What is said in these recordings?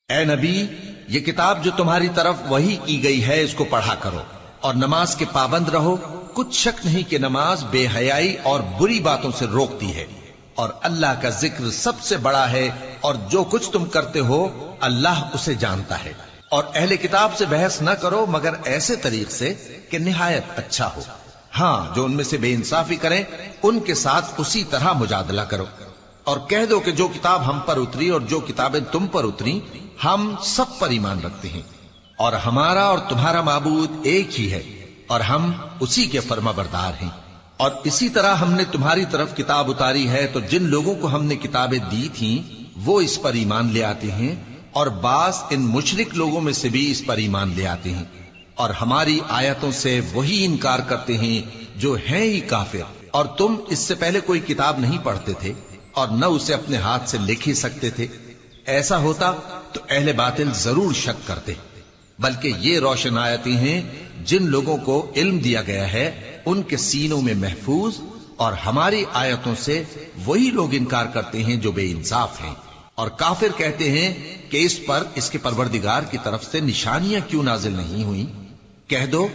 اے نبی، یہ کتاب جو تمہاری طرف وحی کی گئی ہے اس کو پڑھا کرو اور نماز کے پابند رہو۔ کچھ شک نہیں کہ نماز بے حیائی اور بری باتوں سے روکتی ہے، اور اللہ کا ذکر سب سے بڑا ہے، اور جو کچھ تم کرتے ہو اللہ اسے جانتا ہے۔ اور اہل کتاب سے بحث نہ کرو مگر ایسے طریق سے کہ نہایت اچھا ہو۔ ہاں، جو ان میں سے بے انصافی کریں ان کے ساتھ اسی طرح مجادلہ کرو، اور کہہ دو کہ جو کتاب ہم پر اتری اور جو کتابیں تم پر اتری ہم سب پر ایمان رکھتے ہیں، اور ہمارا اور تمہارا معبود ایک ہی ہے، اور ہم اسی کے فرما بردار ہیں۔ اور اسی طرح ہم نے تمہاری طرف کتاب اتاری ہے تو جن لوگوں کو ہم نے کتابیں دی تھیں وہ اس پر ایمان لے آتے ہیں، اور بعض ان مشرک لوگوں میں سے بھی اس پر ایمان لے آتے ہیں، اور ہماری آیتوں سے وہی انکار کرتے ہیں جو ہیں ہی کافر۔ اور تم اس سے پہلے کوئی کتاب نہیں پڑھتے تھے اور نہ اسے اپنے ہاتھ سے لکھ ہی سکتے تھے۔ ایسا ہوتا تو اہل باطل ضرور شک کرتے، بلکہ یہ روشن آیتیں ہیں جن لوگوں کو علم دیا گیا ہے ان کے سینوں میں محفوظ، اور ہماری آیتوں سے وہی لوگ انکار کرتے ہیں جو بے انصاف ہیں۔ اور کافر کہتے ہیں کہ اس پر اس کے پروردگار کی طرف سے نشانیاں کیوں نازل نہیں ہوئیں؟ کہہ دو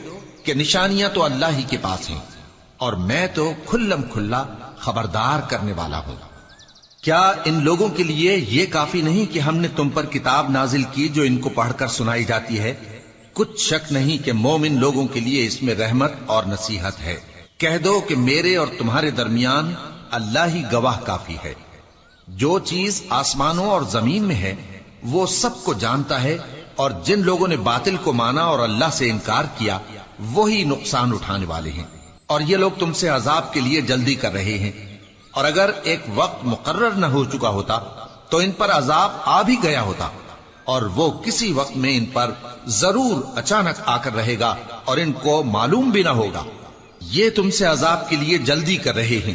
کہ نشانیاں تو اللہ ہی کے پاس ہیں، اور میں تو کھلم کھلا خبردار کرنے والا ہوں۔ کیا ان لوگوں کے لیے یہ کافی نہیں کہ ہم نے تم پر کتاب نازل کی جو ان کو پڑھ کر سنائی جاتی ہے؟ کچھ شک نہیں کہ مومن لوگوں کے لیے اس میں رحمت اور نصیحت ہے۔ کہہ دو کہ میرے اور تمہارے درمیان اللہ ہی گواہ کافی ہے۔ جو چیز آسمانوں اور زمین میں ہے وہ سب کو جانتا ہے، اور جن لوگوں نے باطل کو مانا اور اللہ سے انکار کیا وہی نقصان اٹھانے والے ہیں۔ اور یہ لوگ تم سے عذاب کے لیے جلدی کر رہے ہیں، اور اگر ایک وقت مقرر نہ ہو چکا ہوتا تو ان پر عذاب آ بھی گیا ہوتا، اور وہ کسی وقت میں ان پر ضرور اچانک آ کر رہے گا اور ان کو معلوم بھی نہ ہوگا۔ یہ تم سے عذاب کے لیے جلدی کر رہے ہیں،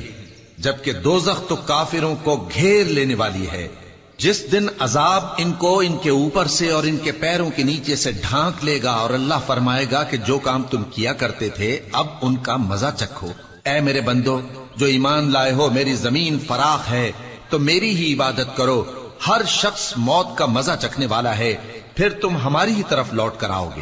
جبکہ دوزخ تو کافروں کو گھیر لینے والی ہے۔ جس دن عذاب ان کو ان کے اوپر سے اور ان کے پیروں کے نیچے سے ڈھانک لے گا، اور اللہ فرمائے گا کہ جو کام تم کیا کرتے تھے اب ان کا مزہ چکھو۔ اے میرے بندو جو ایمان لائے ہو، میری زمین فراخ ہے تو میری ہی عبادت کرو۔ ہر شخص موت کا مزہ چکھنے والا ہے، پھر تم ہماری ہی طرف لوٹ کر آؤ گے۔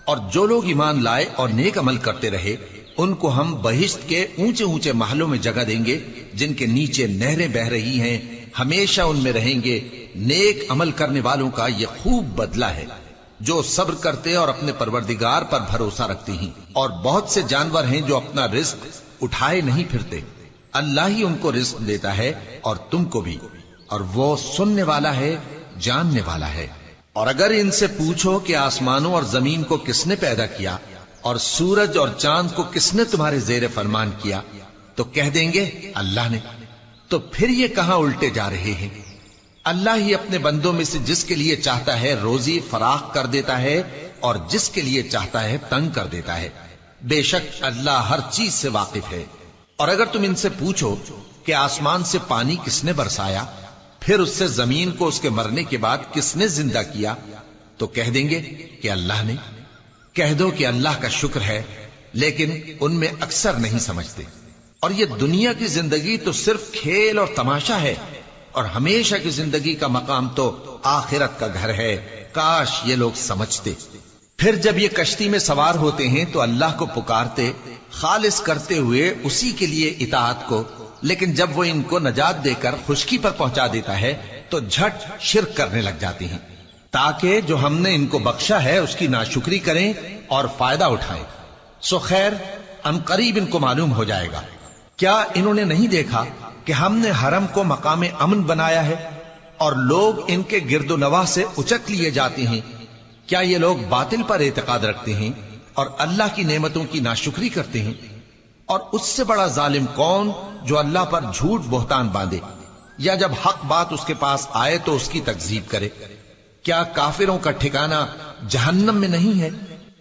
اور جو لوگ ایمان لائے اور نیک عمل کرتے رہے ان کو ہم بہشت کے اونچے اونچے محلوں میں جگہ دیں گے جن کے نیچے نہریں بہ رہی ہیں، ہمیشہ ان میں رہیں گے۔ نیک عمل کرنے والوں کا یہ خوب بدلہ ہے جو صبر کرتے اور اپنے پروردگار پر بھروسہ رکھتے ہیں۔ اور بہت سے جانور ہیں جو اپنا رزق اٹھائے نہیں پھرتے، اللہ ہی ان کو رزق دیتا ہے اور تم کو بھی، اور وہ سننے والا ہے، جاننے والا ہے۔ اور اگر ان سے پوچھو کہ آسمانوں اور زمین کو کس نے پیدا کیا اور سورج اور چاند کو کس نے تمہارے زیر فرمان کیا تو کہہ دیں گے اللہ نے۔ تو پھر یہ کہاں الٹے جا رہے ہیں؟ اللہ ہی اپنے بندوں میں سے جس کے لیے چاہتا ہے روزی فراخ کر دیتا ہے اور جس کے لیے چاہتا ہے تنگ کر دیتا ہے۔ بے شک اللہ ہر چیز سے واقف ہے۔ اور اگر تم ان سے پوچھو کہ آسمان سے پانی کس نے برسایا، پھر اس سے زمین کو اس کے مرنے کے بعد کس نے زندہ کیا تو کہہ دیں گے کہ اللہ نے۔ کہہ دو کہ اللہ کا شکر ہے، لیکن ان میں اکثر نہیں سمجھتے۔ اور یہ دنیا کی زندگی تو صرف کھیل اور تماشا ہے، اور ہمیشہ کی زندگی کا مقام تو آخرت کا گھر ہے۔ کاش یہ لوگ سمجھتے۔ پھر جب یہ کشتی میں سوار ہوتے ہیں تو اللہ کو پکارتے خالص کرتے ہوئے اسی کے لیے اطاعت کو، لیکن جب وہ ان کو نجات دے کر خشکی پر پہنچا دیتا ہے تو جھٹ شرک کرنے لگ جاتے ہیں، تاکہ جو ہم نے ان کو بخشا ہے اس کی ناشکری کریں اور فائدہ اٹھائیں۔ سو خیر ان قریب ان کو معلوم ہو جائے گا۔ کیا انہوں نے نہیں دیکھا کہ ہم نے حرم کو مقام امن بنایا ہے اور لوگ ان کے گرد و نواح سے اچک لیے جاتے ہیں؟ کیا یہ لوگ باطل پر اعتقاد رکھتے ہیں اور اللہ کی نعمتوں کی ناشکری کرتے ہیں؟ اور اس سے بڑا ظالم کون جو اللہ پر جھوٹ بہتان باندھے، یا جب حق بات اس کے پاس آئے تو اس کی تکذیب کرے؟ کیا کافروں کا ٹھکانہ جہنم میں نہیں ہے؟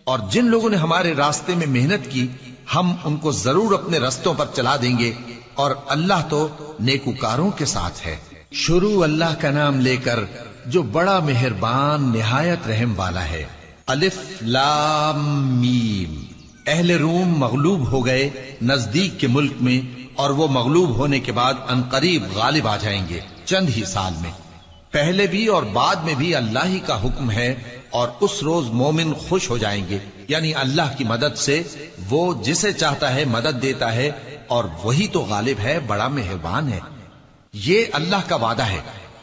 اور جن لوگوں نے ہمارے راستے میں محنت کی ہم ان کو ضرور اپنے رستوں پر چلا دیں گے، اور اللہ تو نیکوکاروں کے ساتھ ہے۔ شروع اللہ کا نام لے کر جو بڑا مہربان نہایت رحم والا ہے۔ الف لام میم۔ اہل روم مغلوب ہو گئے نزدیک کے ملک میں، اور وہ مغلوب ہونے کے بعد عنقریب غالب آ جائیں گے چند ہی سال میں۔ پہلے بھی اور بعد میں بھی اللہ ہی کا حکم ہے، اور اس روز مومن خوش ہو جائیں گے، یعنی اللہ کی مدد سے وہ جسے چاہتا ہے مدد دیتا ہے، اور وہی تو غالب ہے، بڑا مہربان ہے۔ یہ اللہ کا وعدہ ہے،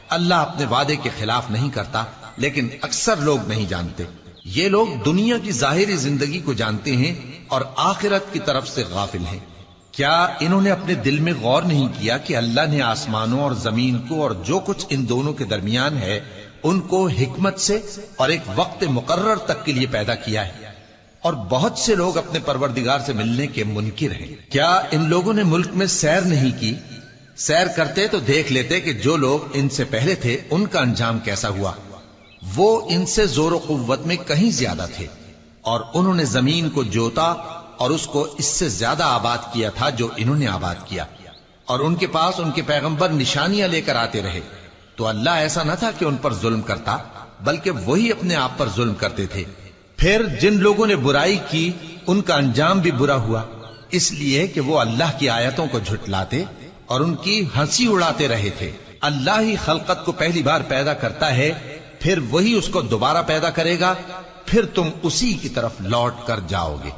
اللہ اپنے وعدے کے خلاف نہیں کرتا، لیکن اکثر لوگ نہیں جانتے۔ یہ لوگ دنیا کی ظاہری زندگی کو جانتے ہیں اور آخرت کی طرف سے غافل ہیں۔ کیا انہوں نے اپنے دل میں غور نہیں کیا کہ اللہ نے آسمانوں اور زمین کو اور جو کچھ ان دونوں کے درمیان ہے ان کو حکمت سے اور ایک وقت مقرر تک کے لیے پیدا کیا ہے، اور بہت سے لوگ اپنے پروردگار سے ملنے کے منکر ہیں۔ کیا ان لوگوں نے ملک میں سیر نہیں کی؟ سیر کرتے تو دیکھ لیتے کہ جو لوگ ان سے پہلے تھے ان کا انجام کیسا ہوا۔ وہ ان سے زور و قوت میں کہیں زیادہ تھے، اور انہوں نے زمین کو جوتا اور اس کو اس سے زیادہ آباد کیا تھا جو انہوں نے آباد کیا، اور ان کے پاس ان کے پیغمبر نشانیاں لے کر آتے رہے، تو اللہ ایسا نہ تھا کہ ان پر ظلم کرتا، بلکہ وہی اپنے آپ پر ظلم کرتے تھے۔ پھر جن لوگوں نے برائی کی ان کا انجام بھی برا ہوا، اس لیے کہ وہ اللہ کی آیتوں کو جھٹلاتے اور ان کی ہنسی اڑاتے رہے تھے۔ اللہ ہی خلقت کو پہلی بار پیدا کرتا ہے، پھر وہی اس کو دوبارہ پیدا کرے گا، پھر تم اسی کی طرف لوٹ کر جاؤ گے۔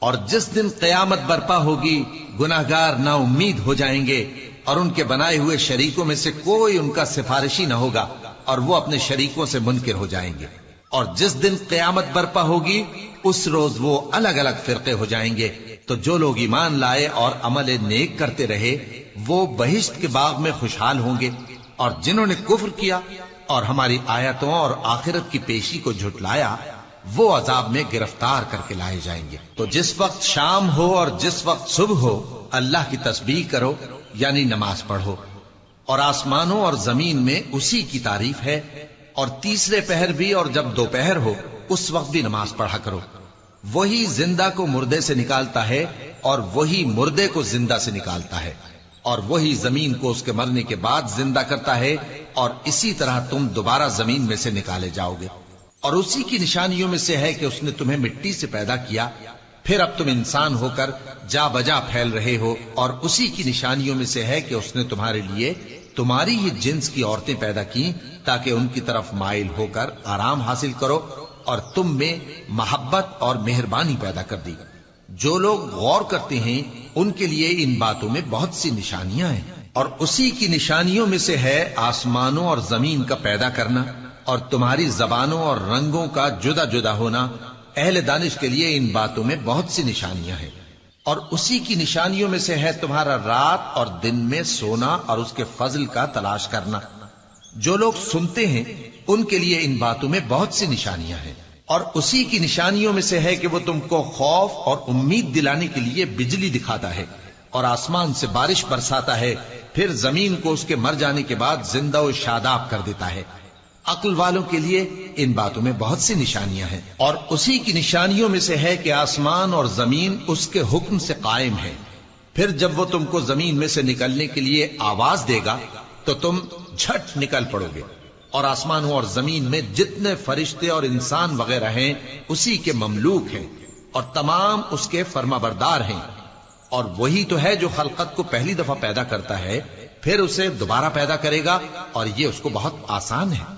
اور جس دن قیامت برپا ہوگی گناہگار نا امید ہو جائیں گے، اور ان کے بنائے ہوئے شریکوں میں سے کوئی ان کا سفارشی نہ ہوگا، اور وہ اپنے شریکوں سے منکر ہو جائیں گے۔ اور جس دن قیامت برپا ہوگی اس روز وہ الگ الگ فرقے ہو جائیں گے، تو جو لوگ ایمان لائے اور عمل نیک کرتے رہے وہ بہشت کے باغ میں خوشحال ہوں گے، اور جنہوں نے کفر کیا اور ہماری آیتوں اور آخرت کی پیشی کو جھٹلایا وہ عذاب میں گرفتار کر کے لائے جائیں گے۔ تو جس وقت شام ہو اور جس وقت صبح ہو اللہ کی تسبیح کرو، یعنی نماز پڑھو، اور آسمانوں اور زمین میں اسی کی تعریف ہے، اور تیسرے پہر بھی اور جب دوپہر ہو اس وقت بھی نماز پڑھا کرو۔ وہی زندہ کو مردے سے نکالتا ہے اور وہی مردے کو زندہ سے نکالتا ہے، اور وہی زمین کو اس کے مرنے کے بعد زندہ کرتا ہے، اور اسی طرح تم دوبارہ زمین میں سے نکالے جاؤ گے۔ اور اسی کی نشانیوں میں سے ہے کہ اس نے تمہیں مٹی سے پیدا کیا، پھر اب تم انسان ہو کر جا بجا پھیل رہے ہو، اور اسی کی نشانیوں میں سے ہے کہ اس نے تمہارے لیے تمہاری ہی جنس کی عورتیں پیدا کی تاکہ ان کی طرف مائل ہو کر آرام حاصل کرو، اور تم میں محبت اور مہربانی پیدا کر دی۔ جو لوگ غور کرتے ہیں ان کے لیے ان باتوں میں بہت سی نشانیاں ہیں۔ اور اسی کی نشانیوں میں سے ہے آسمانوں اور زمین کا پیدا کرنا، اور تمہاری زبانوں اور رنگوں کا جدا جدا ہونا۔ اہل دانش کے لیے ان باتوں میں بہت سی نشانیاں ہیں۔ اور اسی کی نشانیوں میں سے ہے تمہارا رات اور دن میں سونا اور اس کے فضل کا تلاش کرنا۔ جو لوگ سنتے ہیں ان کے لیے ان باتوں میں بہت سی نشانیاں ہیں۔ اور اسی کی نشانیوں میں سے ہے کہ وہ تم کو خوف اور امید دلانے کے لیے بجلی دکھاتا ہے، اور آسمان سے بارش برساتا ہے، پھر زمین کو اس کے مر جانے کے بعد زندہ و شاداب کر دیتا ہے۔ عقل والوں کے لیے ان باتوں میں بہت سی نشانیاں ہیں۔ اور اسی کی نشانیوں میں سے ہے کہ آسمان اور زمین اس کے حکم سے قائم ہے، پھر جب وہ تم کو زمین میں سے نکلنے کے لیے آواز دے گا تو تم جھٹ نکل پڑو گے۔ اور آسمانوں اور زمین میں جتنے فرشتے اور انسان وغیرہ ہیں اسی کے مملوک ہیں، اور تمام اس کے فرما بردار ہیں۔ اور وہی تو ہے جو خلقت کو پہلی دفعہ پیدا کرتا ہے، پھر اسے دوبارہ پیدا کرے گا، اور یہ اس کو بہت آسان ہے۔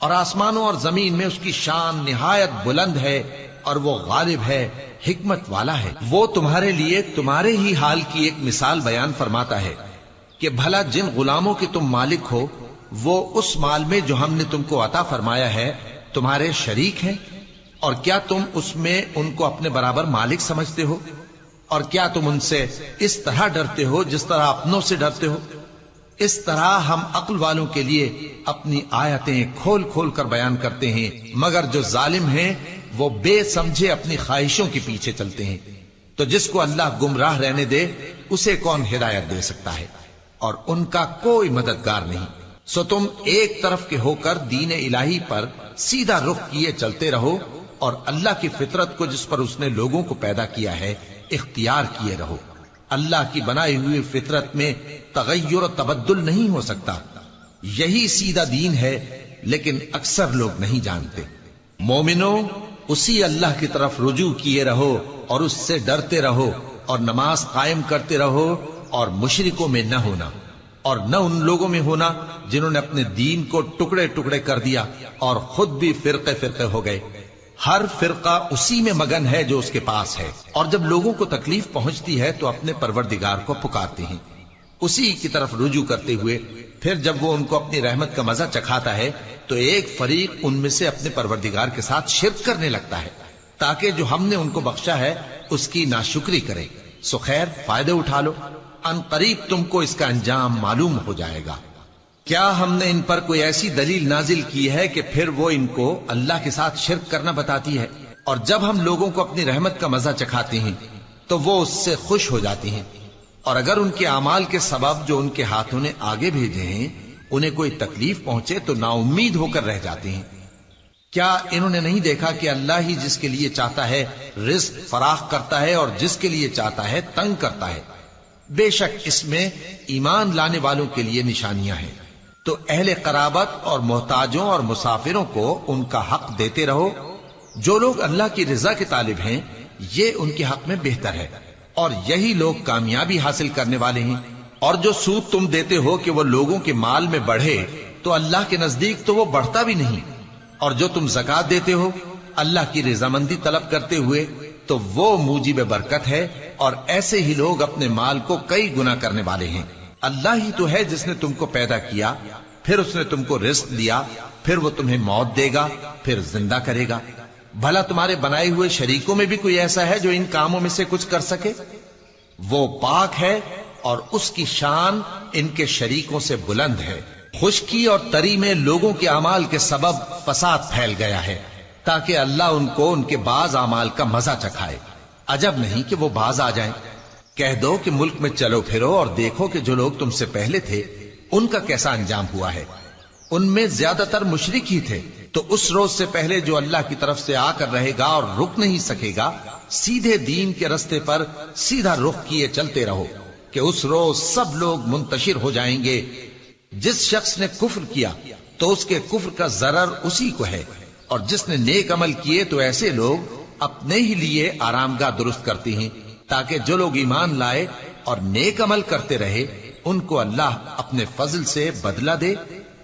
اور آسمانوں اور زمین میں اس کی شان نہایت بلند ہے، اور وہ غالب ہے، حکمت والا ہے۔ وہ تمہارے لیے تمہارے ہی حال کی ایک مثال بیان فرماتا ہے کہ بھلا جن غلاموں کے تم مالک ہو وہ اس مال میں جو ہم نے تم کو عطا فرمایا ہے تمہارے شریک ہیں، اور کیا تم اس میں ان کو اپنے برابر مالک سمجھتے ہو؟ اور کیا تم ان سے اس طرح ڈرتے ہو جس طرح اپنوں سے ڈرتے ہو؟ اس طرح ہم عقل والوں کے لیے اپنی آیتیں کھول کھول کر بیان کرتے ہیں، مگر جو ظالم ہیں وہ بے سمجھے اپنی خواہشوں کے پیچھے چلتے ہیں۔ تو جس کو اللہ گمراہ رہنے دے اسے کون ہدایت دے سکتا ہے، اور ان کا کوئی مددگار نہیں۔ سو تم ایک طرف کے ہو کر دین الہی پر سیدھا رخ کیے چلتے رہو، اور اللہ کی فطرت کو جس پر اس نے لوگوں کو پیدا کیا ہے اختیار کیے رہو۔ اللہ کی بنائی ہوئی فطرت میں تغیر و تبدل نہیں ہو سکتا۔ یہی سیدھا دین ہے، لیکن اکثر لوگ نہیں جانتے۔ مومنوں، اسی اللہ کی طرف رجوع کیے رہو اور اس سے ڈرتے رہو، اور نماز قائم کرتے رہو، اور مشرکوں میں نہ ہونا، اور نہ ان لوگوں میں ہونا جنہوں نے اپنے دین کو ٹکڑے ٹکڑے کر دیا اور خود بھی فرقے فرقے ہو گئے. ہر فرقہ اسی میں مگن ہے جو اس کے پاس ہے، اور جب لوگوں کو تکلیف پہنچتی ہے تو اپنے پروردگار کو پکارتے ہیں، اسی کی طرف رجوع کرتے ہوئے. پھر جب وہ ان کو اپنی رحمت کا مزہ چکھاتا ہے تو ایک فریق ان میں سے اپنے پروردگار کے ساتھ شرک کرنے لگتا ہے تاکہ جو ہم نے ان کو بخشا ہے اس کی ناشکری کرے. سو خیر، فائدے اٹھا لو، ان قریب تم کو اس کا انجام معلوم ہو جائے گا. کیا ہم نے ان پر کوئی ایسی دلیل نازل کی ہے کہ پھر وہ ان کو اللہ کے ساتھ شرک کرنا بتاتی ہے؟ اور جب ہم لوگوں کو اپنی رحمت کا مزہ چکھاتے ہیں تو وہ اس سے خوش ہو جاتی ہیں، اور اگر ان کے اعمال کے سبب جو ان کے ہاتھوں نے آگے بھیجے ہیں انہیں کوئی تکلیف پہنچے تو نا امید ہو کر رہ جاتے ہیں. کیا انہوں نے نہیں دیکھا کہ اللہ ہی جس کے لیے چاہتا ہے رزق فراخ کرتا ہے اور جس کے لیے چاہتا ہے تنگ کرتا ہے؟ بے شک اس میں ایمان لانے والوں کے لیے نشانیاں ہیں. تو اہل قرابت اور محتاجوں اور مسافروں کو ان کا حق دیتے رہو. جو لوگ اللہ کی رضا کے طالب ہیں یہ ان کے حق میں بہتر ہے، اور یہی لوگ کامیابی حاصل کرنے والے ہیں. اور جو سود تم دیتے ہو کہ وہ لوگوں کے مال میں بڑھے تو اللہ کے نزدیک تو وہ بڑھتا بھی نہیں، اور جو تم زکات دیتے ہو اللہ کی رضامندی طلب کرتے ہوئے تو وہ موجب برکت ہے، اور ایسے ہی لوگ اپنے مال کو کئی گنا کرنے والے ہیں. اللہ ہی تو ہے جس نے تم کو پیدا کیا، پھر اس نے تم کو رزق دیا، پھر وہ تمہیں موت دے گا، پھر زندہ کرے گا. بھلا تمہارے بنائے ہوئے شریکوں میں بھی کوئی ایسا ہے جو ان کاموں میں سے کچھ کر سکے؟ وہ پاک ہے اور اس کی شان ان کے شریکوں سے بلند ہے. خشکی اور تری میں لوگوں کے اعمال کے سبب فساد پھیل گیا ہے تاکہ اللہ ان کو ان کے بعض اعمال کا مزہ چکھائے. عجب نہیں کہ وہ باز آ جائیں. کہہ دو کہ ملک میں چلو پھرو اور دیکھو کہ جو لوگ تم سے پہلے تھے ان کا کیسا انجام ہوا ہے. ان میں زیادہ تر مشرک ہی تھے. تو اس روز سے پہلے جو اللہ کی طرف سے آ کر رہے گا اور رک نہیں سکے گا، سیدھے دین کے رستے پر سیدھا رخ کیے چلتے رہو کہ اس روز سب لوگ منتشر ہو جائیں گے. جس شخص نے کفر کیا تو اس کے کفر کا ضرر اسی کو ہے، اور جس نے نیک عمل کیے تو ایسے لوگ اپنے ہی لیے آرامگاہ درست کرتے ہیں تاکہ جو لوگ ایمان لائے اور نیک عمل کرتے رہے ان کو اللہ اپنے فضل سے بدلہ دے.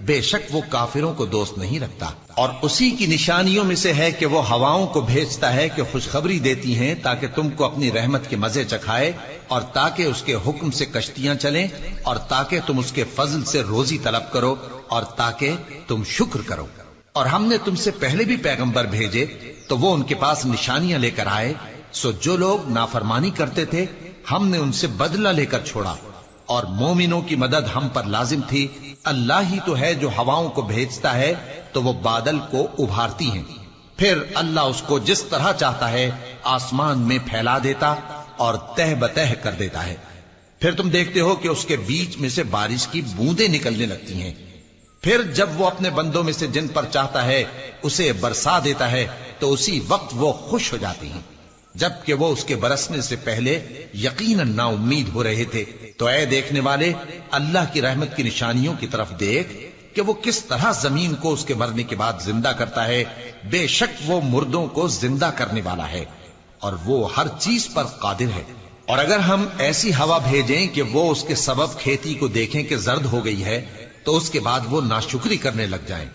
بے شک وہ کافروں کو دوست نہیں رکھتا. اور اسی کی نشانیوں میں سے ہے کہ وہ ہواؤں کو بھیجتا ہے کہ خوشخبری دیتی ہیں تاکہ تم کو اپنی رحمت کے مزے چکھائے، اور تاکہ اس کے حکم سے کشتیاں چلیں، اور تاکہ تم اس کے فضل سے روزی طلب کرو، اور تاکہ تم شکر کرو. اور ہم نے تم سے پہلے بھی پیغمبر بھیجے تو وہ ان کے پاس نشانیاں لے کر آئے. سو جو لوگ نافرمانی کرتے تھے ہم نے ان سے بدلہ لے کر چھوڑا، اور مومنوں کی مدد ہم پر لازم تھی. اللہ ہی تو ہے جو ہواؤں کو بھیجتا ہے تو وہ بادل کو ابھارتی ہیں، پھر اللہ اس کو جس طرح چاہتا ہے آسمان میں پھیلا دیتا اور تہ بتہ کر دیتا ہے. پھر تم دیکھتے ہو کہ اس کے بیچ میں سے بارش کی بوندیں نکلنے لگتی ہیں. پھر جب وہ اپنے بندوں میں سے جن پر چاہتا ہے اسے برسا دیتا ہے تو اسی وقت وہ خوش ہو جاتی ہیں، جبکہ وہ اس کے برسنے سے پہلے یقیناً نا امید ہو رہے تھے. تو اے دیکھنے والے، اللہ کی رحمت کی نشانیوں کی طرف دیکھ کہ وہ کس طرح زمین کو اس کے مرنے کے بعد زندہ کرتا ہے. بے شک وہ مردوں کو زندہ کرنے والا ہے اور وہ ہر چیز پر قادر ہے. اور اگر ہم ایسی ہوا بھیجیں کہ وہ اس کے سبب کھیتی کو دیکھیں کہ زرد ہو گئی ہے تو اس کے بعد وہ ناشکری کرنے لگ جائیں،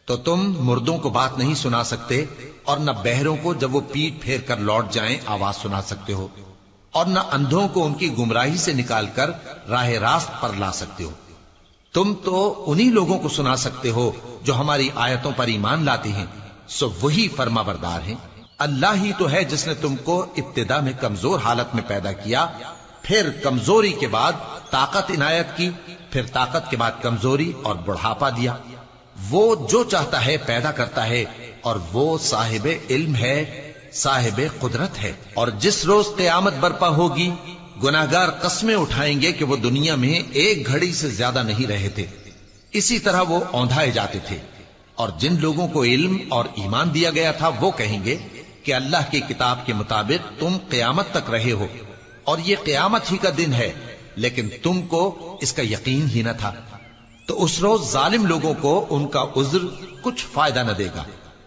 تو تم مردوں کو بات نہیں سنا سکتے، اور نہ بہروں کو جب وہ پیٹ پھیر کر لوٹ جائیں آواز سنا سکتے ہو، اور نہ اندھوں کو ان کی گمراہی سے نکال کر راہ راست پر لا سکتے ہو. تم تو انہی لوگوں کو سنا سکتے ہو جو ہماری آیتوں پر ایمان لاتے ہیں. سو وہی فرما بردار ہیں. اللہ ہی تو ہے جس نے تم کو ابتدا میں کمزور حالت میں پیدا کیا، پھر کمزوری کے بعد طاقت عنایت کی، پھر طاقت کے بعد کمزوری اور بڑھاپا دیا. وہ جو چاہتا ہے پیدا کرتا ہے، اور وہ صاحب علم ہے، صاحب قدرت ہے. اور جس روز قیامت برپا ہوگی گناہگار قسمیں اٹھائیں گے کہ وہ دنیا میں ایک گھڑی سے زیادہ نہیں رہے تھے. اسی طرح وہ اوندھائے جاتے تھے. اور جن لوگوں کو علم اور ایمان دیا گیا تھا وہ کہیں گے کہ اللہ کی کتاب کے مطابق تم قیامت تک رہے ہو، اور یہ قیامت ہی کا دن ہے، لیکن تم کو اس کا یقین ہی نہ تھا. تو اس روز ظالم لوگوں کو ان کا عذر کچھ فائدہ نہ دے گا،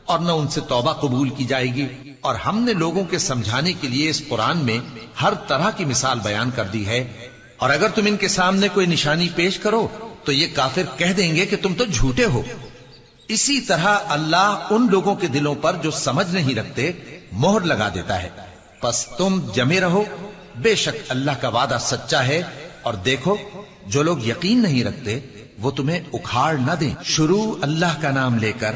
اور نہ ان سے توبہ قبول کی جائے گی. اور ہم نے لوگوں کے سمجھانے کے لیے اس قرآن میں ہر طرح کی مثال بیان کر دی ہے. اور اگر تم ان کے سامنے کوئی نشانی پیش کرو تو یہ کافر کہہ دیں گے کہ تم تو جھوٹے ہو۔ اسی طرح اللہ ان لوگوں کے دلوں پر جو سمجھ نہیں رکھتے مہر لگا دیتا ہے۔ پس تم جمے رہو، بے شک اللہ کا وعدہ سچا ہے، اور دیکھو جو لوگ یقین نہیں رکھتے وہ تمہیں اکھاڑ نہ دیں۔ شروع اللہ کا نام لے کر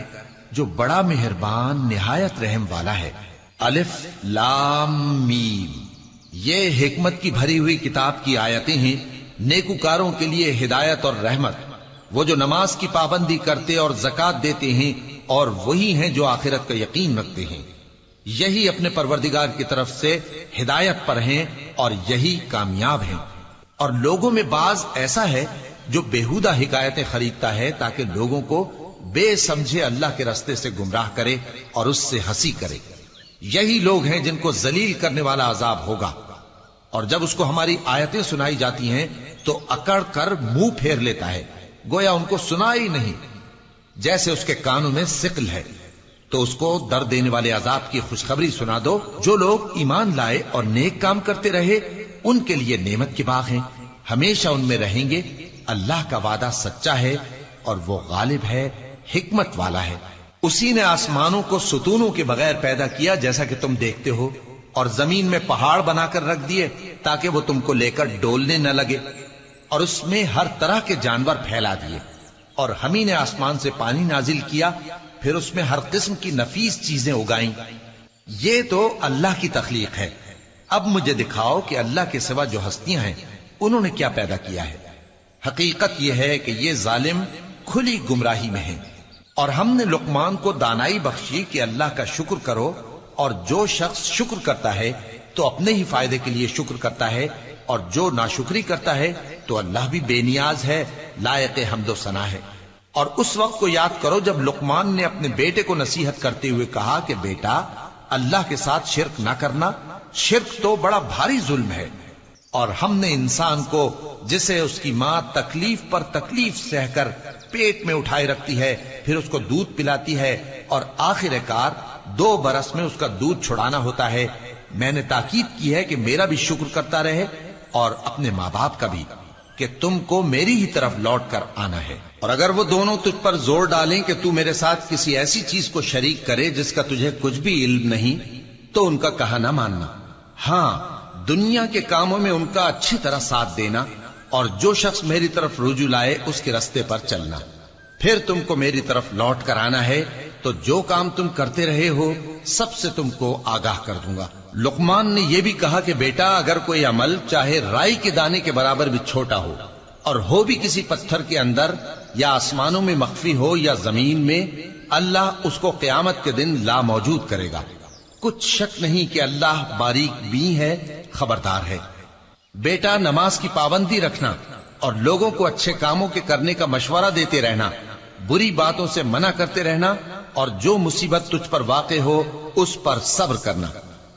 جو بڑا مہربان نہایت رحم والا ہے۔ الف لام میم، یہ حکمت کی بھری ہوئی کتاب کی آیتیں ہیں، نیکوکاروں کے لیے ہدایت اور رحمت، وہ جو نماز کی پابندی کرتے اور زکات دیتے ہیں، اور وہی ہیں جو آخرت کا یقین رکھتے ہیں، یہی اپنے پروردگار کی طرف سے ہدایت پر ہیں اور یہی کامیاب ہیں۔ اور لوگوں میں بعض ایسا ہے جو بےہودہ حکایتیں خریدتا ہے تاکہ لوگوں کو بے سمجھے اللہ کے راستے سے گمراہ کرے اور اس سے ہنسی کرے۔ یہی لوگ ہیں جن کو ذلیل کرنے والا عذاب ہوگا، اور جب اس کو ہماری آیتیں سنائی جاتی ہیں تو اکڑ کر منہ پھیر لیتا ہے، گویا ان کو سنا ہی نہیں، جیسے اس کے کانوں میں ثقل ہے۔ تو اس کو درد دینے والے عذاب کی خوشخبری سنا دو۔ جو لوگ ایمان لائے اور نیک کام کرتے رہے ان کے لیے نعمت کے باغ ہیں، ہمیشہ ان میں رہیں گے۔ اللہ کا وعدہ سچا ہے اور وہ غالب ہے، حکمت والا ہے۔ اسی نے آسمانوں کو ستونوں کے بغیر پیدا کیا جیسا کہ تم دیکھتے ہو، اور زمین میں پہاڑ بنا کر رکھ دیے تاکہ وہ تم کو لے کر ڈولنے نہ لگے، اور اس میں ہر طرح کے جانور پھیلا دیے۔ اور ہم ہی نے آسمان سے پانی نازل کیا، پھر اس میں ہر قسم کی نفیس چیزیں اگائیں۔ یہ تو اللہ کی تخلیق ہے۔ اب مجھے دکھاؤ کہ اللہ کے سوا جو ہستیاں ہیں انہوں نے کیا پیدا کیا ہے۔ حقیقت یہ ہے کہ یہ ظالم کھلی گمراہی میں ہیں۔ اور ہم نے لقمان کو دانائی بخشی کہ اللہ کا شکر کرو، اور جو شخص شکر کرتا ہے تو اپنے ہی فائدے کے لیے شکر کرتا ہے، اور جو ناشکری کرتا ہے تو اللہ بھی بے نیاز ہے، لائق حمد و ثنا ہے۔ اور اس وقت کو یاد کرو جب لقمان نے اپنے بیٹے کو نصیحت کرتے ہوئے کہا کہ بیٹا، اللہ کے ساتھ شرک نہ کرنا، شرک تو بڑا بھاری ظلم ہے۔ اور ہم نے انسان کو جسے اس کی ماں تکلیف پر تکلیف سہ کر پیٹ میں اٹھائے رکھتی ہے، پھر اس کو دودھ پلاتی ہے، اور آخر کار 2 برس میں اس کا دودھ چھڑانا ہوتا ہے، میں نے تاکید کی ہے کہ میرا بھی شکر کرتا رہے اور اپنے ماں باپ کا بھی، کہ تم کو میری ہی طرف لوٹ کر آنا ہے۔ اور اگر وہ دونوں تجھ پر زور ڈالیں کہ تو میرے ساتھ کسی ایسی چیز کو شریک کرے جس کا تجھے کچھ بھی علم نہیں، تو ان کا کہا نہ ماننا۔ ہاں، دنیا کے کاموں میں ان کا اچھی طرح ساتھ دینا، اور جو شخص میری طرف رجوع لائے اس کے راستے پر چلنا۔ پھر تم کو میری طرف لوٹ کر آنا ہے، تو جو کام تم کرتے رہے ہو سب سے تم کو آگاہ کر دوں گا۔ لقمان نے یہ بھی کہا کہ بیٹا، اگر کوئی عمل چاہے رائی کے دانے کے برابر بھی چھوٹا ہو، اور ہو بھی کسی پتھر کے اندر یا آسمانوں میں مخفی ہو یا زمین میں، اللہ اس کو قیامت کے دن لا موجود کرے گا۔ کچھ شک نہیں کہ اللہ باریک بین ہے، خبردار ہے۔ بیٹا، نماز کی پابندی رکھنا اور لوگوں کو اچھے کاموں کے کرنے کا مشورہ دیتے رہنا، بری باتوں سے منع کرتے رہنا، اور جو مصیبت تجھ پر واقع ہو اس پر صبر کرنا،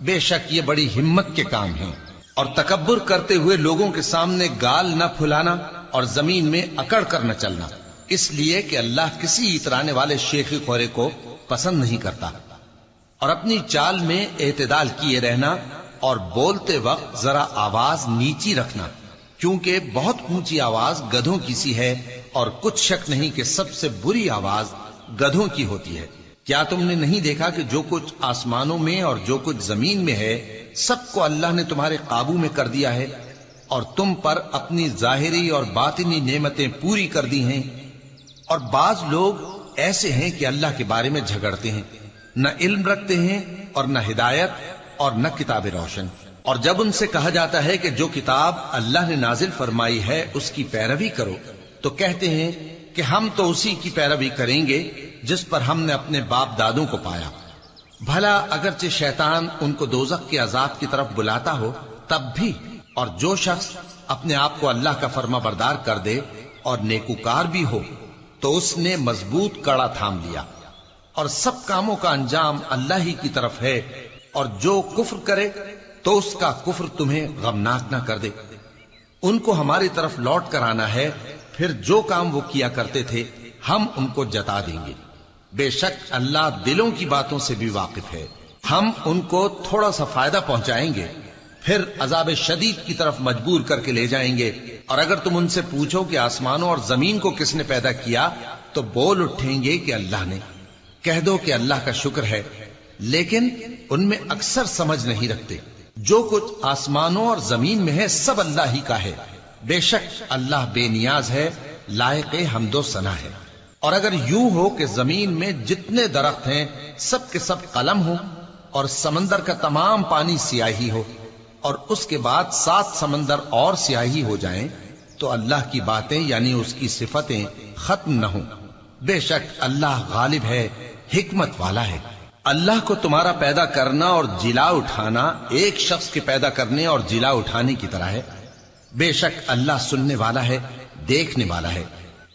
بے شک یہ بڑی ہمت کے کام ہیں۔ اور تکبر کرتے ہوئے لوگوں کے سامنے گال نہ پھلانا اور زمین میں اکڑ کر نہ چلنا، اس لیے کہ اللہ کسی اترانے والے شیخی خورے کو پسند نہیں کرتا۔ اور اپنی چال میں اعتدال کیے رہنا، اور بولتے وقت ذرا آواز نیچی رکھنا، کیونکہ بہت اونچی آواز گدھوں کی سی ہے، اور کچھ شک نہیں کہ سب سے بری آواز گدھوں کی ہوتی ہے۔ کیا تم نے نہیں دیکھا کہ جو کچھ آسمانوں میں اور جو کچھ زمین میں ہے سب کو اللہ نے تمہارے قابو میں کر دیا ہے، اور تم پر اپنی ظاہری اور باطنی نعمتیں پوری کر دی ہیں۔ اور بعض لوگ ایسے ہیں کہ اللہ کے بارے میں جھگڑتے ہیں، نہ علم رکھتے ہیں اور نہ ہدایت اور نہ کتاب روشن۔ اور جب ان سے کہا جاتا ہے کہ جو کتاب اللہ نے نازل فرمائی ہے اس کی پیروی کرو، تو کہتے ہیں کہ ہم تو اسی کی پیروی کریں گے جس پر ہم نے اپنے باپ دادوں کو پایا۔ بھلا اگرچہ شیطان ان کو دوزخ کے عذاب کی طرف بلاتا ہو تب بھی، اور جو شخص اپنے آپ کو اللہ کا فرما بردار کر دے اور نیکوکار بھی ہو تو اس نے مضبوط کڑا تھام لیا، اور سب کاموں کا انجام اللہ ہی کی طرف ہے۔ اور جو کفر کرے تو اس کا کفر تمہیں غمناک نہ کر دے۔ ان کو ہماری طرف لوٹ کر آنا ہے، پھر جو کام وہ کیا کرتے تھے ہم ان کو جتا دیں گے۔ بے شک اللہ دلوں کی باتوں سے بھی واقف ہے۔ ہم ان کو تھوڑا سا فائدہ پہنچائیں گے، پھر عذاب شدید کی طرف مجبور کر کے لے جائیں گے، اور اگر تم ان سے پوچھو کہ آسمانوں اور زمین کو کس نے پیدا کیا تو بول اٹھیں گے کہ اللہ نے۔ کہہ دو کہ اللہ کا شکر ہے، لیکن ان میں اکثر سمجھ نہیں رکھتے۔ جو کچھ آسمانوں اور زمین میں ہے سب اللہ ہی کا ہے، بے شک اللہ بے نیاز ہے، لائق حمد و ثنا ہے۔ اور اگر یوں ہو کہ زمین میں جتنے درخت ہیں سب کے سب قلم ہو اور سمندر کا تمام پانی سیاہی ہو اور اس کے بعد 7 سمندر اور سیاہی ہو جائیں تو اللہ کی باتیں یعنی اس کی صفتیں ختم نہ ہوں۔ بے شک اللہ غالب ہے، حکمت والا ہے۔ اللہ کو تمہارا پیدا کرنا اور جلا اٹھانا ایک شخص کے پیدا کرنے اور جلا اٹھانے کی طرح ہے۔ بے شک اللہ سننے والا ہے، دیکھنے والا ہے۔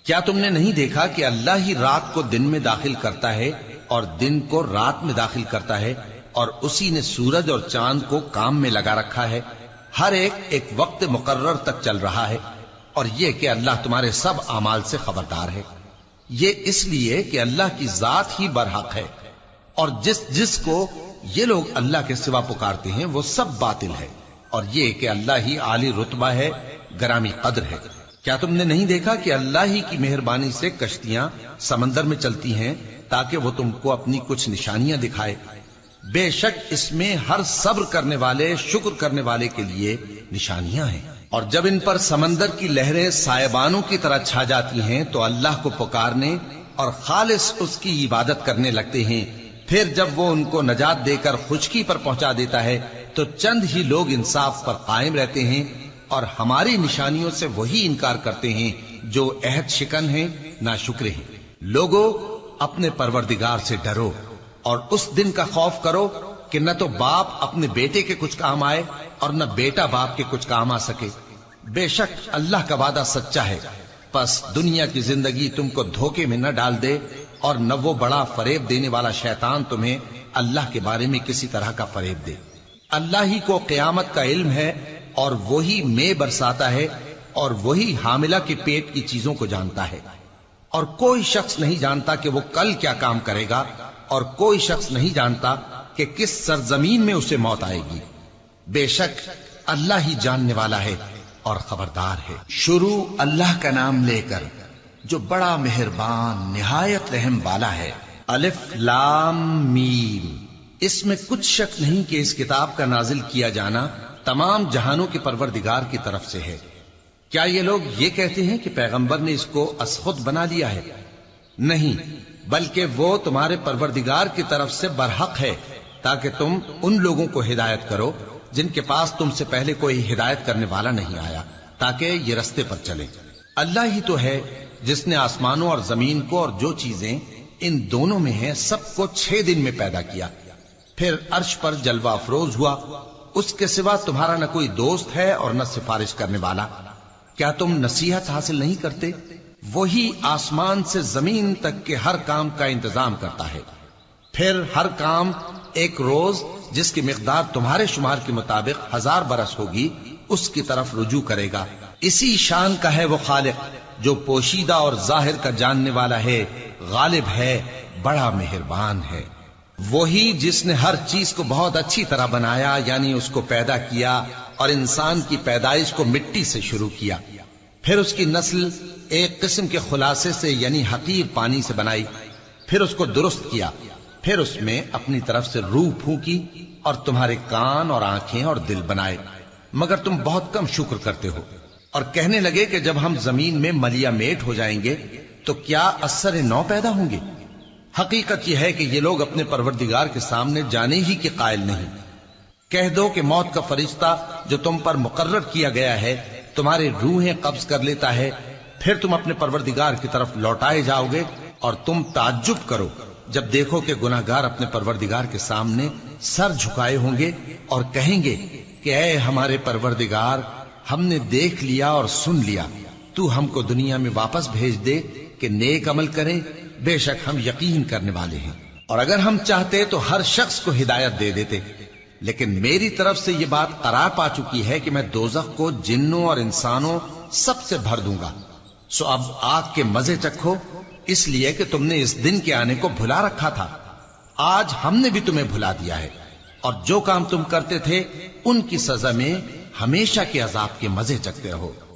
کیا تم نے نہیں دیکھا کہ اللہ ہی رات کو دن میں داخل کرتا ہے اور دن کو رات میں داخل کرتا ہے، اور اسی نے سورج اور چاند کو کام میں لگا رکھا ہے، ہر ایک وقت مقرر تک چل رہا ہے، اور یہ کہ اللہ تمہارے سب اعمال سے خبردار ہے۔ یہ اس لیے کہ اللہ کی ذات ہی برحق ہے، اور جس کو یہ لوگ اللہ کے سوا پکارتے ہیں وہ سب باطل ہے، اور یہ کہ اللہ ہی عالی رتبہ ہے، گرامی قدر ہے۔ کیا تم نے نہیں دیکھا کہ اللہ ہی کی مہربانی سے کشتیاں سمندر میں چلتی ہیں تاکہ وہ تم کو اپنی کچھ نشانیاں دکھائے؟ بے شک اس میں ہر صبر کرنے والے، شکر کرنے والے کے لیے نشانیاں ہیں۔ اور جب ان پر سمندر کی لہریں سائبانوں کی طرح چھا جاتی ہیں تو اللہ کو پکارنے اور خالص اس کی عبادت کرنے لگتے ہیں، پھر جب وہ ان کو نجات دے کر خشکی پر پہنچا دیتا ہے تو چند ہی لوگ انصاف پر قائم رہتے ہیں، اور ہماری نشانیوں سے وہی انکار کرتے ہیں جو عہد شکن ہیں، ناشکرے ہیں۔ لوگو اپنے پروردگار سے ڈرو اور اس دن کا خوف کرو کہ نہ تو باپ اپنے بیٹے کے کچھ کام آئے اور نہ بیٹا باپ کے کچھ کام آ سکے۔ بے شک اللہ کا وعدہ سچا ہے، پس دنیا کی زندگی تم کو دھوکے میں نہ ڈال دے، اور نہ وہ بڑا فریب دینے والا شیطان تمہیں اللہ کے بارے میں کسی طرح کا فریب دے۔ اللہ ہی کو قیامت کا علم ہے، اور وہی میں برساتا ہے، اور وہی حاملہ کے پیٹ کی چیزوں کو جانتا ہے، اور کوئی شخص نہیں جانتا کہ وہ کل کیا کام کرے گا، اور کوئی شخص نہیں جانتا کہ کس سرزمین میں اسے موت آئے گی۔ بے شک اللہ ہی جاننے والا ہے اور خبردار ہے۔ شروع اللہ کا نام لے کر جو بڑا مہربان نہایت رحم والا ہے۔ الف لام میم۔ اس میں کچھ شک نہیں کہ اس کتاب کا نازل کیا جانا تمام جہانوں کے پروردگار کی طرف سے ہے۔ کیا یہ لوگ یہ کہتے ہیں کہ پیغمبر نے اس کو از خود بنا لیا ہے؟ نہیں، بلکہ وہ تمہارے پروردگار کی طرف سے برحق ہے، تاکہ تم ان لوگوں کو ہدایت کرو جن کے پاس تم سے پہلے کوئی ہدایت کرنے والا نہیں آیا، تاکہ یہ رستے پر چلیں۔ اللہ ہی تو ہے جس نے آسمانوں اور زمین کو اور جو چیزیں ان دونوں میں ہیں سب کو 6 دن میں پیدا کیا، پھر عرش پر جلوہ افروز ہوا۔ اس کے سوا تمہارا نہ کوئی دوست ہے اور نہ سفارش کرنے والا۔ کیا تم نصیحت حاصل نہیں کرتے؟ وہی آسمان سے زمین تک کے ہر کام کا انتظام کرتا ہے، پھر ہر کام ایک روز جس کی مقدار تمہارے شمار کے مطابق 1000 برس ہوگی اس کی طرف رجوع کرے گا۔ اسی شان کا ہے وہ خالق جو پوشیدہ اور ظاہر کا جاننے والا ہے، غالب ہے، بڑا مہربان ہے۔ وہی جس نے ہر چیز کو بہت اچھی طرح بنایا، یعنی اس کو پیدا کیا اور انسان کی پیدائش کو مٹی سے شروع کیا، پھر اس کی نسل ایک قسم کے خلاصے سے یعنی حقیر پانی سے بنائی، پھر اس کو درست کیا، پھر اس میں اپنی طرف سے روح پھونکی اور تمہارے کان اور آنکھیں اور دل بنائے، مگر تم بہت کم شکر کرتے ہو۔ اور کہنے لگے کہ جب ہم زمین میں ملیا میٹ ہو جائیں گے تو کیا اثر نو پیدا ہوں گے؟ حقیقت یہ ہے کہ یہ لوگ اپنے پروردگار کے سامنے جانے ہی کے قائل نہیں۔ کہہ دو کہ موت کا فرشتہ جو تم پر مقرر کیا گیا ہے تمہاری روحیں قبض کر لیتا ہے، پھر تم اپنے پروردگار کی طرف لوٹائے جاؤ گے، اور تم تعجب کرو جب دیکھو کہ گناہگار اپنے پروردگار کے سامنے سر جھکائے ہوں گے اور کہیں گے کہ اے ہمارے پروردگار، ہم نے دیکھ لیا اور سن لیا، تو ہم کو دنیا میں واپس بھیج دے کہ نیک عمل کریں، بے شک ہم یقین کرنے والے ہیں۔ اور اگر ہم چاہتے تو ہر شخص کو ہدایت دے دیتے، لیکن میری طرف سے یہ بات قرار پا چکی ہے کہ میں دوزخ کو جنوں اور انسانوں سب سے بھر دوں گا، سو اب آگ کے مزے چکھو، اس لیے کہ تم نے اس دن کے آنے کو بھلا رکھا تھا۔ آج ہم نے بھی تمہیں بھلا دیا ہے، اور جو کام تم کرتے تھے ان کی سزا میں ہمیشہ کے عذاب کے مزے چکھتے رہو۔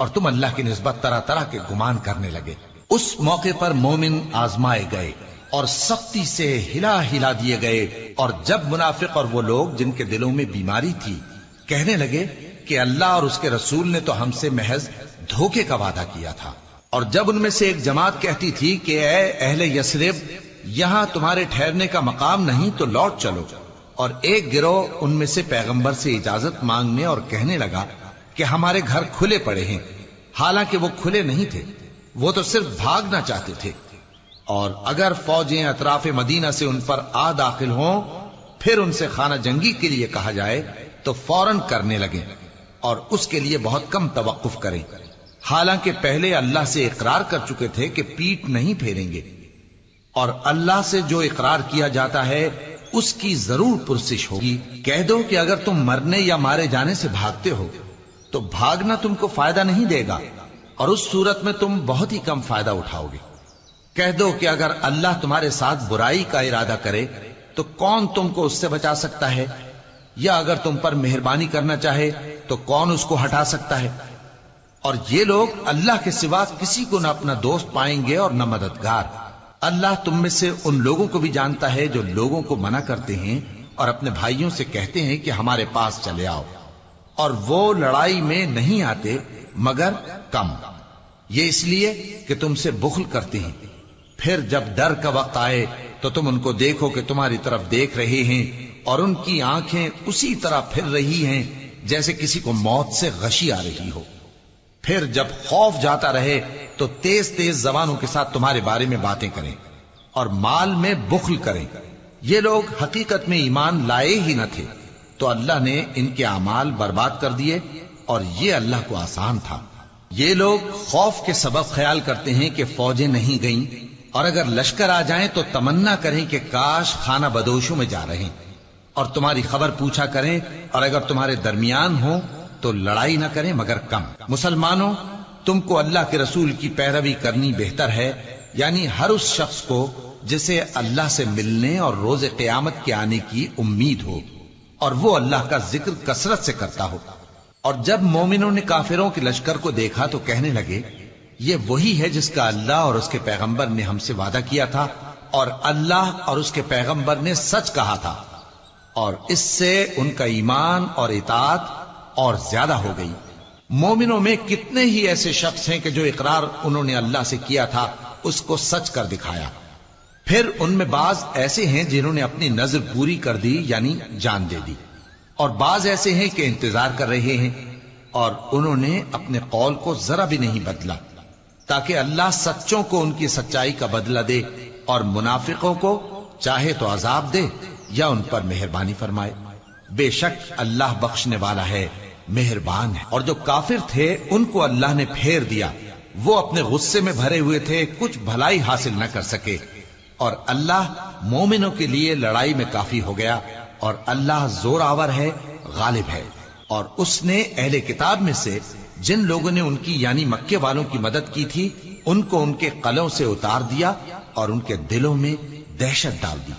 اور تم اللہ کی نسبت طرح طرح کے گمان کرنے لگے۔ اس موقع پر مومن آزمائے گئے اور سختی سے ہلا ہلا دیے گئے، اور جب منافق اور وہ لوگ جن کے دلوں میں بیماری تھی کہنے لگے کہ اللہ اور اس کے رسول نے تو ہم سے محض دھوکے کا وعدہ کیا تھا، اور جب ان میں سے ایک جماعت کہتی تھی کہ اے اہل یثرب، یہاں تمہارے ٹھہرنے کا مقام نہیں تو لوٹ چلو، اور ایک گروہ ان میں سے پیغمبر سے اجازت مانگنے اور کہنے لگا کہ ہمارے گھر کھلے پڑے ہیں، حالانکہ وہ کھلے نہیں تھے، وہ تو صرف بھاگنا چاہتے تھے، اور اگر فوجیں اطراف مدینہ سے ان پر آ داخل ہوں پھر ان سے خانہ جنگی کے لیے کہا جائے تو فوراً کرنے لگیں، اور اس کے لیے بہت کم توقف کریں، حالانکہ پہلے اللہ سے اقرار کر چکے تھے کہ پیٹ نہیں پھیریں گے، اور اللہ سے جو اقرار کیا جاتا ہے اس کی ضرور پرسش ہوگی۔ کہہ دو کہ اگر تم مرنے یا مارے جانے سے بھاگتے ہو تو بھاگنا تم کو فائدہ نہیں دے گا، اور اس صورت میں تم بہت ہی کم فائدہ اٹھاؤ گے۔ کہہ دو کہ اگر اللہ تمہارے ساتھ برائی کا ارادہ کرے تو کون تم کو اس سے بچا سکتا ہے، یا اگر تم پر مہربانی کرنا چاہے تو کون اس کو ہٹا سکتا ہے؟ اور یہ لوگ اللہ کے سوا کسی کو نہ اپنا دوست پائیں گے اور نہ مددگار۔ اللہ تم میں سے ان لوگوں کو بھی جانتا ہے جو لوگوں کو منع کرتے ہیں اور اپنے بھائیوں سے کہتے ہیں کہ ہمارے پاس چلے آؤ، اور وہ لڑائی میں نہیں آتے مگر کم، یہ اس لیے کہ تم سے بخل کرتے ہیں۔ پھر جب ڈر کا وقت آئے تو تم ان کو دیکھو کہ تمہاری طرف دیکھ رہے ہیں، اور ان کی آنکھیں اسی طرح پھر رہی ہیں جیسے کسی کو موت سے غشی آ رہی ہو۔ پھر جب خوف جاتا رہے تو تیز تیز زبانوں کے ساتھ تمہارے بارے میں باتیں کریں اور مال میں بخل کریں۔ یہ لوگ حقیقت میں ایمان لائے ہی نہ تھے، تو اللہ نے ان کے اعمال برباد کر دیے، اور یہ اللہ کو آسان تھا۔ یہ لوگ خوف کے سبب خیال کرتے ہیں کہ فوجیں نہیں گئیں، اور اگر لشکر آ جائیں تو تمنا کریں کہ کاش خانہ بدوشوں میں جا رہے، اور تمہاری خبر پوچھا کریں، اور اگر تمہارے درمیان ہوں تو لڑائی نہ کریں مگر کم۔ مسلمانوں، تم کو اللہ کے رسول کی پیروی کرنی بہتر ہے، یعنی ہر اس شخص کو جسے اللہ سے ملنے اور روز قیامت کے آنے کی امید ہو، اور وہ اللہ کا ذکر کثرت سے کرتا ہو۔ اور جب مومنوں نے کافروں کے لشکر کو دیکھا تو کہنے لگے یہ وہی ہے جس کا اللہ اور اس کے پیغمبر نے ہم سے وعدہ کیا تھا، اور اللہ اور اس کے پیغمبر نے سچ کہا تھا، اور اس سے ان کا ایمان اور اطاعت اور زیادہ ہو گئی۔ مومنوں میں کتنے ہی ایسے شخص ہیں کہ جو اقرار انہوں نے اللہ سے کیا تھا اس کو سچ کر دکھایا۔ پھر ان میں بعض ایسے ہیں جنہوں نے اپنی نظر پوری کر دی، یعنی جان دے دی، اور بعض ایسے ہیں کہ انتظار کر رہے ہیں، اور انہوں نے اپنے قول کو ذرا بھی نہیں بدلا، تاکہ اللہ سچوں کو ان کی سچائی کا بدلہ دے، اور منافقوں کو چاہے تو عذاب دے یا ان پر مہربانی فرمائے۔ بے شک اللہ بخشنے والا ہے، مہربان ہے۔ اور جو کافر تھے ان کو اللہ نے پھیر دیا، وہ اپنے غصے میں بھرے ہوئے تھے، کچھ بھلائی حاصل نہ کر سکے، اور اللہ مومنوں کے لیے لڑائی میں کافی ہو گیا، اور اللہ زور آور ہے، غالب ہے۔ اور اس نے اہل کتاب میں سے جن لوگوں نے ان کی یعنی مکے والوں کی مدد کی تھی ان کو ان کے قلعوں سے اتار دیا اور ان کے دلوں میں دہشت ڈال دی،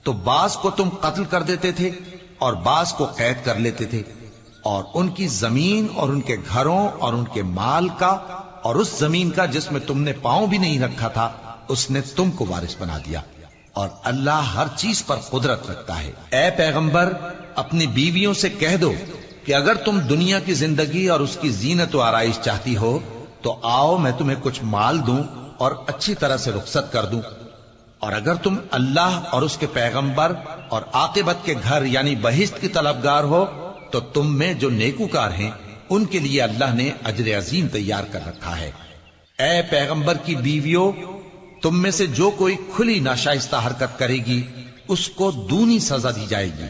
تو بعض کو تم قتل کر دیتے تھے اور بعض کو قید کر لیتے تھے، اور ان کی زمین اور ان کے گھروں اور ان کے مال کا اور اس زمین کا جس میں تم نے پاؤں بھی نہیں رکھا تھا اس نے تم کو وارث بنا دیا، اور اللہ ہر چیز پر قدرت رکھتا ہے۔ اے پیغمبر، اپنی بیویوں سے کہہ دو کہ اگر تم دنیا کی زندگی اور اس کی زینت و آرائش چاہتی ہو تو آؤ میں تمہیں کچھ مال دوں اور اچھی طرح سے رخصت کر دوں، اور اگر تم اللہ اور اس کے پیغمبر اور عاقبت کے گھر یعنی بہشت کی طلبگار ہو تو تم میں جو نیکوکار ہیں ان کے لیے اللہ نے اجر عظیم تیار کر رکھا ہے۔ اے پیغمبر کی بیویوں، تم میں سے جو کوئی کھلی ناشائستہ حرکت کرے گی اس کو دونی سزا دی جائے گی،